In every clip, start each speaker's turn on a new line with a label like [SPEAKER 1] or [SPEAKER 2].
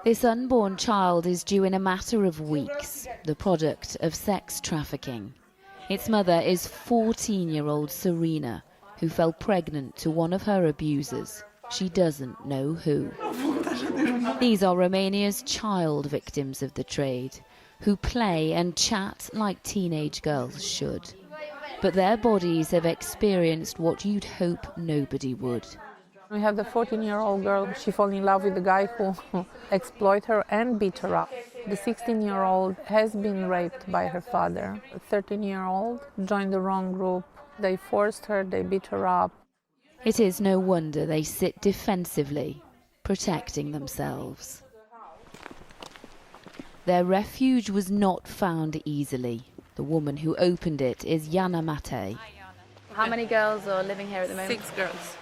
[SPEAKER 1] This unborn child is due in a matter of weeks, the product of sex trafficking. Its mother is 14-year-old Sorena, who fell pregnant to one of her abusers. She doesn't know who. These are Romania's child victims of the trade, who play and chat like teenage girls should. But their bodies have experienced what you'd hope nobody would.
[SPEAKER 2] We have the 14-year-old girl. She fell in love with the guy who exploited her and beat her up. The 16-year-old has been raped by her father. The 13-year-old joined the wrong group. They forced her, they beat her up.
[SPEAKER 1] It is no wonder they sit defensively, protecting themselves. Their refuge was not found easily. The woman who opened it is Yana Mate.
[SPEAKER 3] How many girls are living here at the moment?
[SPEAKER 2] 6 girls.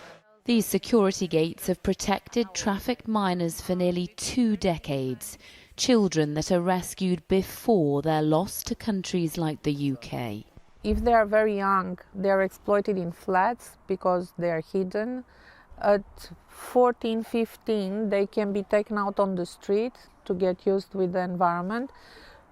[SPEAKER 1] These security gates have protected trafficked minors for nearly 2 decades, children that are rescued before they're lost to countries like the UK.
[SPEAKER 2] If they are very young, they are exploited in flats because they are hidden. At 14, 15, they can be taken out on the street to get used with the environment.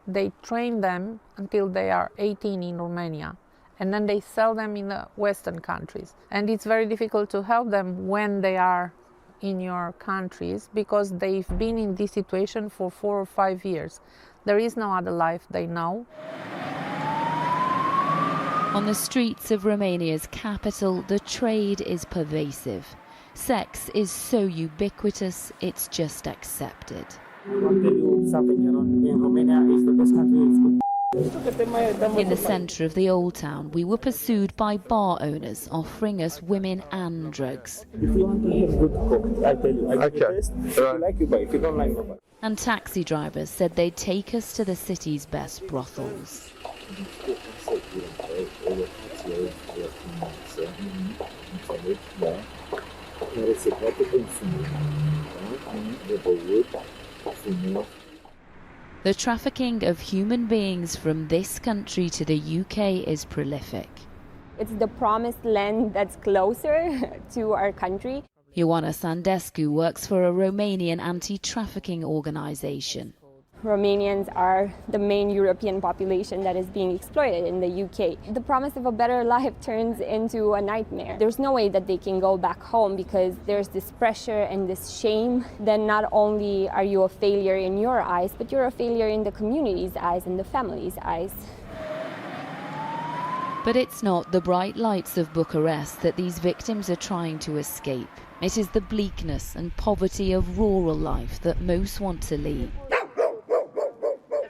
[SPEAKER 2] They train them until they are 18 in Romania, and then they sell them in the Western countries. And it's very difficult to help them when they are in your countries because they've been in this situation for 4 or 5 years. There is no other life they know.
[SPEAKER 1] On the streets of Romania's capital, the trade is pervasive. Sex is so ubiquitous, it's just accepted. In the centre of the old town, we were pursued by bar owners offering us women and drugs.
[SPEAKER 4] If you want to have good cook, I tell you, I taste. If you like, you buy. If you don't like, you buy.
[SPEAKER 1] And taxi drivers said they'd take us to the city's best brothels. The trafficking of human beings from this country to the UK is prolific.
[SPEAKER 5] It's the promised land that's closer to our country.
[SPEAKER 1] Ioana Sandescu works for a Romanian anti-trafficking organisation.
[SPEAKER 5] Romanians are the main European population that is being exploited in the UK. The promise of a better life turns into a nightmare. There's no way that they can go back home because there's this pressure and this shame. Then not only are you a failure in your eyes, but you're a failure in the community's eyes and the family's eyes.
[SPEAKER 1] But it's not the bright lights of Bucharest that these victims are trying to escape. It is the bleakness and poverty of rural life that most want to leave.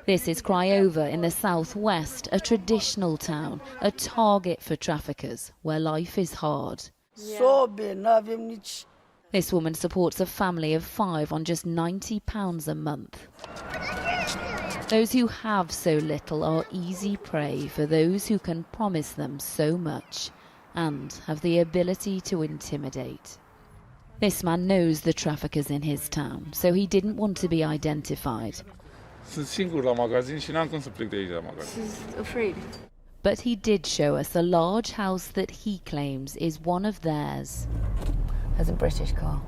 [SPEAKER 1] This is Craiova in the southwest, a traditional town, a target for traffickers, where life is hard. This woman supports a family of 5 on just £90 a month. Those who have so little are easy prey for those who can promise them so much and have the ability to intimidate. This man knows the traffickers in his town, so he didn't want to be identified.
[SPEAKER 3] Afraid.
[SPEAKER 1] But he did show us a large house that he claims is one of theirs.
[SPEAKER 3] As a British car.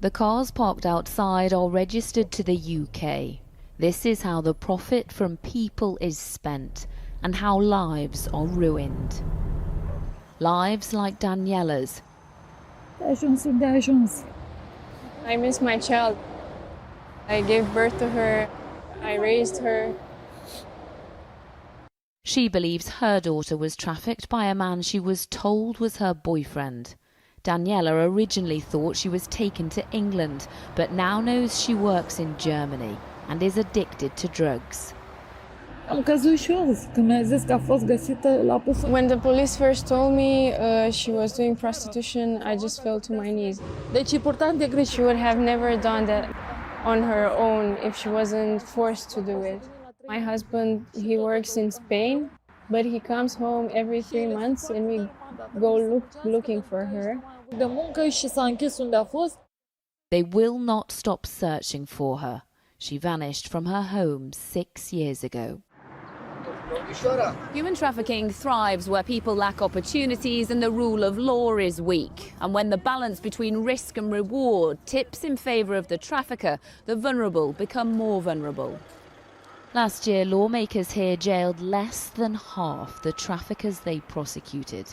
[SPEAKER 1] The cars parked outside are registered to the UK. This is how the profit from people is spent and how lives are ruined. Lives like Daniela's.
[SPEAKER 6] I miss my child. I gave birth to her. I raised her.
[SPEAKER 1] She believes her daughter was trafficked by a man she was told was her boyfriend. Daniela originally thought she was taken to England, but now knows she works in Germany and is addicted to drugs.
[SPEAKER 6] When the police first told me she was doing prostitution, I just fell to my knees. She would have never done that on her own if she wasn't forced to do it. My husband, he works in Spain, but he comes home every 3 months and we go looking for her.
[SPEAKER 1] They will not stop searching for her. She vanished from her home 6 years ago. Human trafficking thrives where people lack opportunities and the rule of law is weak. And when the balance between risk and reward tips in favour of the trafficker, the vulnerable become more vulnerable. Last year, lawmakers here jailed less than half the traffickers they prosecuted.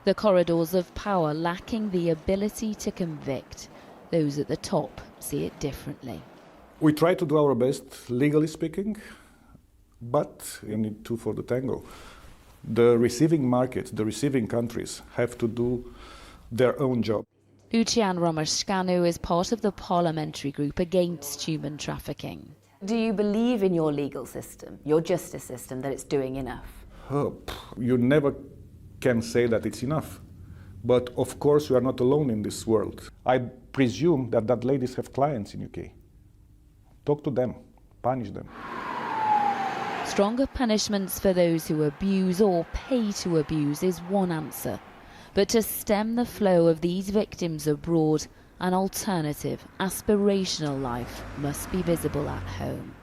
[SPEAKER 1] The corridors of power lacking the ability to convict. Those at the top see it differently.
[SPEAKER 7] We try to do our best, legally speaking, but you need two for the tango. The receiving markets, the receiving countries have to do their own job.
[SPEAKER 1] Lucian Romașcanu is part of the parliamentary group against human trafficking.
[SPEAKER 3] Do you believe in your legal system, your justice system, that it's doing enough?
[SPEAKER 7] You never can say that it's enough. But of course, we are not alone in this world. I presume that ladies have clients in UK. Talk to them, punish them.
[SPEAKER 1] Stronger punishments for those who abuse or pay to abuse is one answer. But to stem the flow of these victims abroad, an alternative, aspirational life must be visible at home.